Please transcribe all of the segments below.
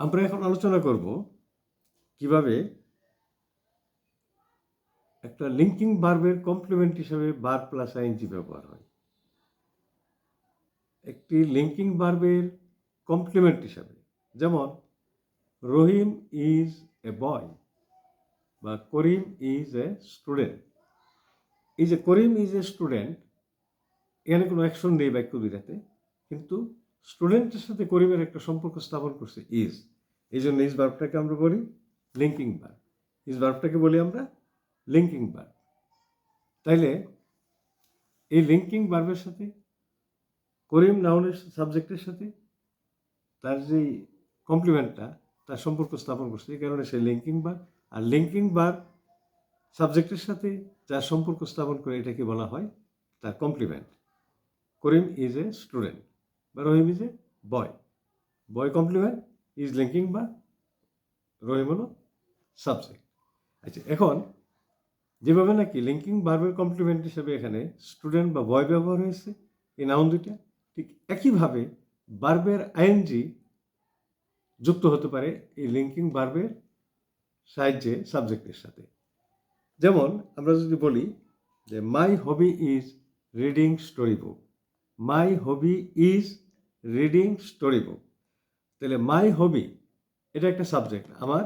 আমরা এখন আলোচনা করব কিভাবে একটা লিঙ্কিং ভার্বের কমপ্লিমেন্ট হিসেবে ভার্ব প্লাস আইএনজি ব্যবহার হয়। একটি লিঙ্কিং ভার্বের কমপ্লিমেন্ট হিসাবে, যেমন রহিম ইজ এ বয় বা করিম ইজ এ স্টুডেন্ট। এই যে করিম ইজ এ স্টুডেন্ট, এখানে কোনো অ্যাকশন নেই বাক্য দুইটাতে, কিন্তু স্টুডেন্টের সাথে করিমের একটা সম্পর্ক স্থাপন করছে ইজ। এই জন্য ইজ ভার্বটাকে আমরা বলি লিঙ্কিং ভার্ব। ইজ ভার্বটাকে বলি আমরা লিঙ্কিং ভার্ব। তাইলে এই লিঙ্কিং ভার্বের সাথে করিম নাউনের সাবজেক্টের সাথে তার যে কমপ্লিমেন্টটা, তার সম্পর্ক স্থাপন করছে, এই কারণে সে লিঙ্কিং ভার্ব। আর লিঙ্কিং ভার্ব সাবজেক্টের সাথে যার সম্পর্ক স্থাপন করে এটাকে বলা হয় তার complement. Karim is a student বা Rahim is a boy. Boy complement, is linking verb, Rahim হলো সাবজেক্ট। আচ্ছা, এখন যেভাবে নাকি লিঙ্কিং ভার্বের কমপ্লিমেন্ট হিসেবে এখানে স্টুডেন্ট বা বয় ব্যবহার হয়েছে এই নাউন দুইটা, ঠিক একইভাবে ভার্বের আইএনজি যুক্ত হতে পারে এই লিঙ্কিং ভার্বের সাহায্যে সাবজেক্টের সাথে। যেমন আমরা যদি বলি যে my hobby is reading story book. My hobby is reading story book. তাহলে মাই হবি এটা একটা সাবজেক্ট, আমার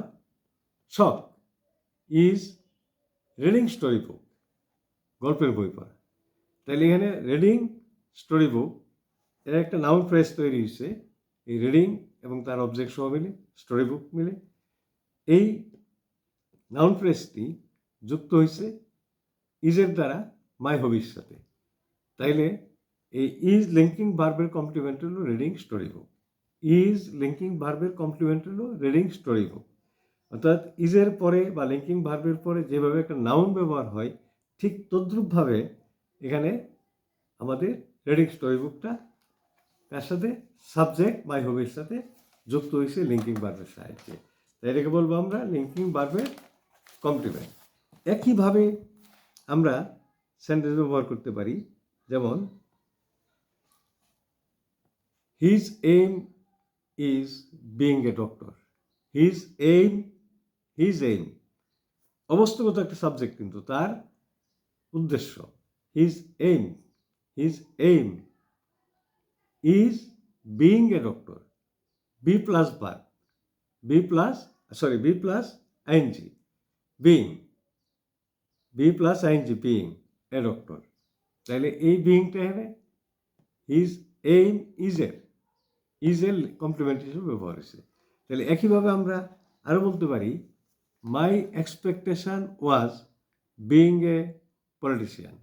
শখ, ইজ রিডিং স্টোরি বুক, গল্পের বই পড়া। তাহলে এখানে রিডিং স্টোরি বুক এর একটা নাউন ফ্রেজ তৈরি হয়েছে এই রিডিং এবং তার অবজেক্ট সহ মিলে, স্টোরি বুক মিলে। এই নাউন ফ্রেজটি যুক্ত হয়েছে ইজের দ্বারা মাই হবির সাথে। তাইলে এই ইজ লিঙ্কিং ভার্বের কমপ্লিমেন্ট হলো reading story book. Is linking ভার্বের কমপ্লিমেন্ট হলো রিডিং স্টোরি বুক। অর্থাৎ ইজের পরে বা লিঙ্কিং ভার্বের পরে যেভাবে একটা নাউন ব্যবহার হয়, ঠিক তদ্রূপভাবে এখানে আমাদের রিডিং স্টোরি বুকটা তার সাথে সাবজেক্ট মাই হবির সাথে যুক্ত হয়েছে লিঙ্কিং ভার্বের সাহায্যে। তাই এটাকে বলবো আমরা লিঙ্কিং ভার্বের কমপ্লিমেন্ট। একইভাবে আমরা সেন্টেন্স ব্যবহার করতে পারি, যেমন his aim is being a doctor. His aim অবস্থাগত একটা সাবজেক্ট, কিন্তু তার উদ্দেশ্য his aim is being a doctor. Be plus verb, be plus ING, being, be plus ING, being a doctor. তাহলে এই বিইংটা এখানে হিজ এইম ইজের কমপ্লিমেন্ট হিসেবে ব্যবহার হয়েছে। তাহলে একইভাবে আমরা আরও বলতে পারি মাই expectation was being a politician.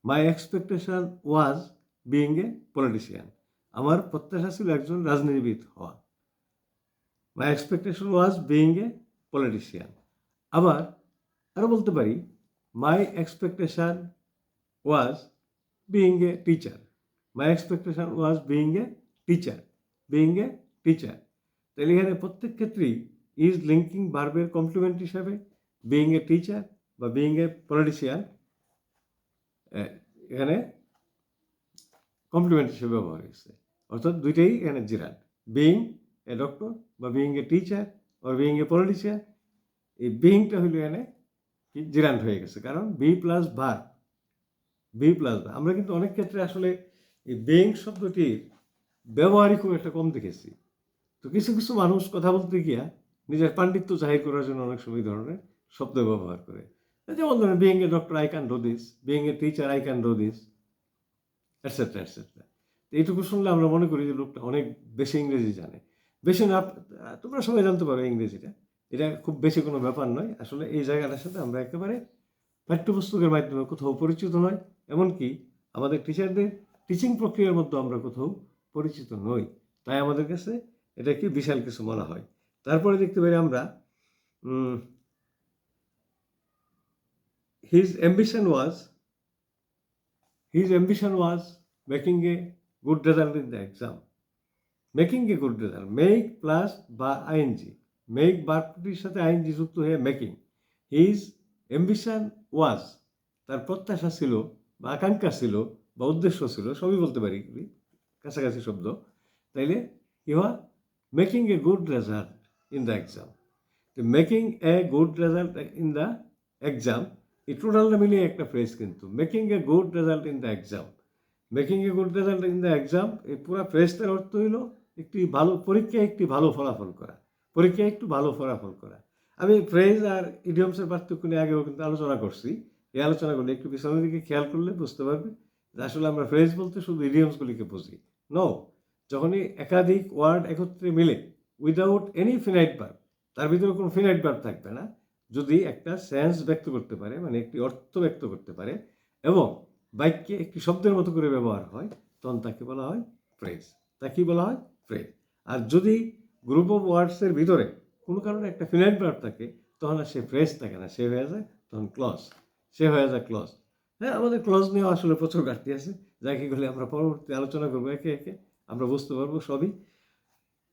My expectation was being a politician. আমার প্রত্যাশা ছিল একজন রাজনীতিবিদ হওয়া। মাই expectation was being a politician. আবার আরও বলতে পারি মাই expectation was being a teacher. My expectation was being a teacher. তাহলে এখানে প্রত্যেক ক্ষেত্রেই ইজ লিঙ্কিং ভার্বের কমপ্লিমেন্ট হিসাবে বিইং এ টিচার বা বিইং এ পলিটিশিয়ান এখানে কমপ্লিমেন্ট হিসেবে ব্যবহার হয়েছে। অর্থাৎ দুইটাই এখানে জিরান্ট, বিইং এ ডক্টর বা বিইং এ টিচার বা বিইং এ পলিটিশিয়ান। এই বিইংটা হইল এখানে কি জিরান্ট হয়ে গেছে, কারণ বি প্লাস ভার্ব। আমরা কিন্তু অনেক ক্ষেত্রে আসলে এই বিইং শব্দটির ব্যবহারই খুব একটা কম দেখেছি। তো কিছু কিছু মানুষ কথা বলতে গিয়া নিজের পাণ্ডিত্য জাহির করার জন্য অনেক সময় ধরনের শব্দ ব্যবহার করে। যেমন ধরেন being a doctor I can do this, being a teacher I can do this, etcetera etcetera. এইটুকু শুনলে আমরা মনে করি যে লোকটা অনেক বেশি ইংরেজি জানে। বেশি না, তোমরা সবাই জানতে পারো ইংরেজিটা, এটা খুব বেশি কোনো ব্যাপার নয়। আসলে এই জায়গাটার সাথে আমরা একেবারে পাঠ্যপুস্তকের মাধ্যমে কোথাও পরিচিত নয়, এমনকি আমাদের টিচারদের টিচিং প্রক্রিয়ার মধ্যে আমরা কোথাও পরিচিত নই। তাই আমাদের কাছে এটাকে বিশাল কিছু মনে হয়। তারপরে দেখতে পারি আমরা his ambition was making a good result in the exam. Making a good result, make plus বা আইএনজি, মেক ভার্বটির সাথে আইএনজি যুক্ত হয়ে মেকিং। হিজ অ্যাম্বিশন ওয়াজ, তার প্রত্যাশা ছিল বা আকাঙ্ক্ষা ছিল বা উদ্দেশ্য ছিল, সবই বলতে পারি, কাছাকাছি শব্দ। তাইলে কি হয়, making a good result, in the exam. Making a good result in the exam এই টোটালটা মিলিয়ে একটা ফ্রেজ কিন্তু making a good result in the exam. Making a good result in the exam এই পুরো ফ্রেজটার অর্থ হইল একটি ভালো পরীক্ষায় একটি ভালো ফলাফল করা, পরীক্ষায় একটু ভালো ফলাফল করা। আমি ফ্রেজ আর ইডিয়মসের পার্থক্য নিয়ে আগেও কিন্তু আলোচনা করছি। এই আলোচনাগুলো একটু পিছনের দিকে খেয়াল করলে বুঝতে পারবে যে আসলে আমরা ফ্রেজ বলতে শুধু ইডিয়মসগুলিকে বুঝি। নো, যখনই একাধিক ওয়ার্ড একত্রে মিলে উইদাউট এনি ফিনাইট ভার্ব, তার ভিতরে কোনো ফিনাইট ভার্ব থাকবে না, যদি একটা সেন্স ব্যক্ত করতে পারে, মানে একটি অর্থ ব্যক্ত করতে পারে এবং বাক্যে একটি শব্দের মতো করে ব্যবহার হয়, তখন তাকে বলা হয় ফ্রেজ। তাকে বলা হয় ফ্রেজ। আর যদি গ্রুপ অফ ওয়ার্ডসের ভিতরে কোনো কারণে একটা ফিনাইট ভার্ব থাকে, তখন আর সে ফ্রেজ থাকে না, সে হয়ে যায় তখন ক্লজ, সে হয়ে যায় ক্লজ। হ্যাঁ, আমাদের ক্লজ নিয়েও আসলে প্রচুর ঘাটতি আছে, যাকেগুলি আমরা পরবর্তী আলোচনা করবো একে একে, আমরা বুঝতে পারবো সবই,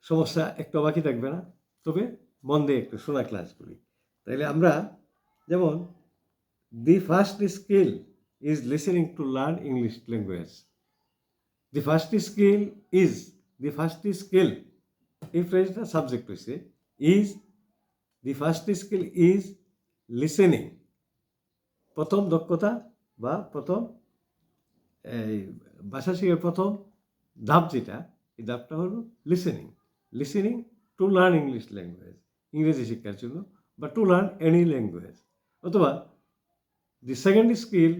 সমস্যা একটা বাকি থাকবে না। তবে মন দিয়ে একটু শোনা ক্লাসগুলি। তাইলে আমরা যেমন the first skill is listening to learn English language. The first skill is, the first skill এই ফ্রেজটা সাবজেক্ট হয়েছে, is, the first skill is listening. প্রথম দক্ষতা বা প্রথম এই ভাষা শেখার প্রথম ধাপ যেটা, এই ধাপটা হলো listening. Listening to learn English language, ইংরেজি শিক্ষার জন্য, বা টু লার্ন এনি ল্যাঙ্গুয়েজ। অথবা the second skill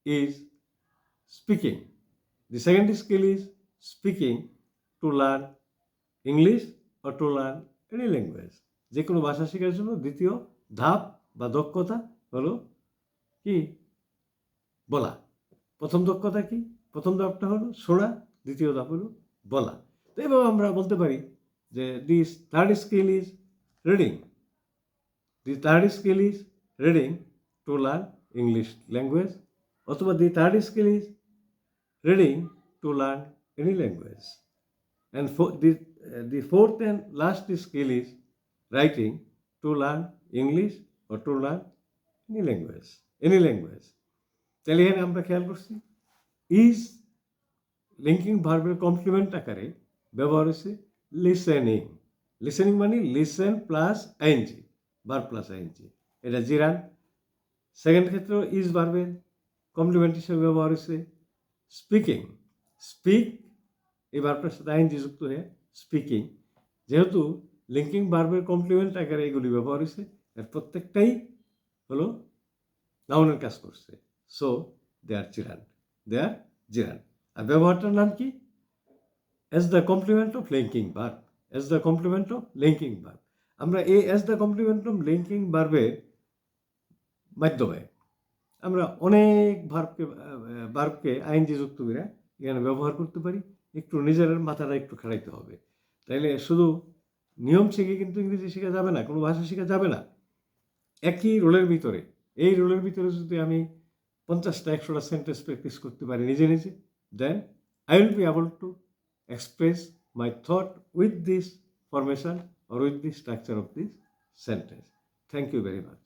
is speaking. The second skill is speaking two learn English or two learn any language. যে কোনো ভাষা শেখার জন্য দ্বিতীয় ধাপ বা দক্ষতা হলো কি? বলা। প্রথম দক্ষতা কি? প্রথম ধাপটা হলো শোনা, দ্বিতীয় ধাপ হলো বলা। তো এভাবে আমরা বলতে পারি যে the third skill is reading. The third skill is reading to learn English language. অথবা the third skill is reading to learn any language. And the fourth and last skill is writing to learn English or to learn any language. Any language. তাহলে এখানে আমরা খেয়াল করছি is linking ভার্বের complement আকারে ব্যবহার হয়েছে লিসেনিং। লিসেনিং মানে listen plus ING, verb plus ING, এটা জিরান। সেকেন্ড ক্ষেত্রেও ইজ ভার্বের কমপ্লিমেন্ট হিসেবে ব্যবহার হয়েছে স্পিকিং। স্পিক এই ভার্বটার সাথে আইএনজি যুক্ত হয়ে স্পিকিং। যেহেতু লিঙ্কিং ভার্বের কমপ্লিমেন্ট আকারে এগুলি ব্যবহার হয়েছে, এর প্রত্যেকটাই হলো নাউনের কাজ করছে। সো দে আর জিরান, দে আর জিরান। আর ব্যবহারটার নাম কি? As the complement of linking verb, as the complement of linking verb. আমরা এই as the complement of linking ভার্বের মাধ্যমে আমরা অনেক ভার্বকে আইএনজি যুক্ত করে এখানে ব্যবহার করতে পারি। একটু নিজের মাথাটা একটু খাটাইতে হবে, তাইলে শুধু নিয়ম শিখে কিন্তু ইংরেজি শেখা যাবে না, কোনো ভাষা শেখা যাবে না। একই রোলের ভিতরে, এই রোলের ভিতরে যদি আমি 50টা 100টা সেন্টেন্স প্র্যাকটিস করতে পারি নিজে নিজে, then I will be able to express my thought with this formation or with the structure of this sentence. Thank you very much.